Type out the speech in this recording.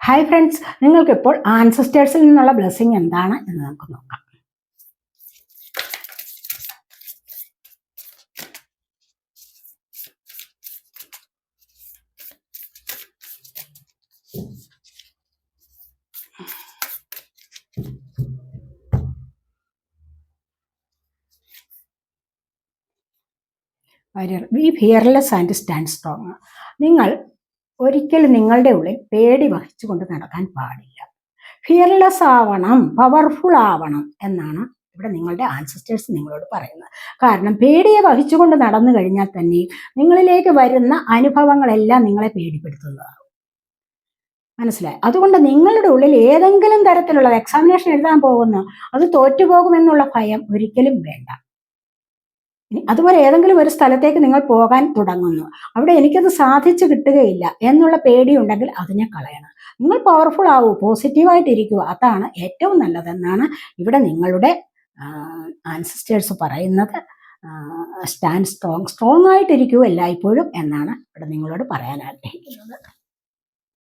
Hi friends, നിങ്ങൾക്കിപ്പോൾ ആൻസസ്റ്റേഴ്സിൽ നിന്നുള്ള blessing എന്താണ് എന്ന് നമുക്ക് നോക്കാം. B fearless and stand strong. നിങ്ങൾ ഒരിക്കലും നിങ്ങളുടെ ഉള്ളിൽ പേടി വഹിച്ചുകൊണ്ട് നടക്കാൻ പാടില്ല. ഫിയർലെസ് ആവണം, പവർഫുൾ ആവണം എന്നാണ് ഇവിടെ നിങ്ങളുടെ ആൻസസ്റ്റേഴ്സ് നിങ്ങളോട് പറയുന്നത്. കാരണം പേടിയെ വഹിച്ചുകൊണ്ട് നടന്നു കഴിഞ്ഞാൽ തന്നെ നിങ്ങളിലേക്ക് വരുന്ന അനുഭവങ്ങളെല്ലാം നിങ്ങളെ പേടിപ്പെടുത്തുന്നതാണ്. മനസ്സിലായി? അതുകൊണ്ട് നിങ്ങളുടെ ഉള്ളിൽ ഏതെങ്കിലും തരത്തിലുള്ള എക്സാമിനേഷൻ എഴുതാൻ പോകുന്നു, അത് തോറ്റുപോകുമെന്നുള്ള ഭയം ഒരിക്കലും വേണ്ട. അതുപോലെ ഏതെങ്കിലും ഒരു സ്ഥലത്തേക്ക് നിങ്ങൾ പോകാൻ തുടങ്ങുന്നു, അവിടെ എനിക്കത് സാധിച്ചു കിട്ടുകയില്ല എന്നുള്ള പേടിയുണ്ടെങ്കിൽ അതിനെ കളയണം. നിങ്ങൾ പവർഫുൾ ആവൂ, പോസിറ്റീവായിട്ടിരിക്കുക, അതാണ് ഏറ്റവും നല്ലതെന്നാണ് ഇവിടെ നിങ്ങളുടെ ആൻസിസ്റ്റേഴ്സ് പറയുന്നത്. സ്റ്റാൻഡ് സ്ട്രോങ് ആയിട്ടിരിക്കൂ എല്ലായ്പ്പോഴും എന്നാണ് ഇവിടെ നിങ്ങളോട് പറയാൻ ആഗ്രഹിക്കുന്നത്.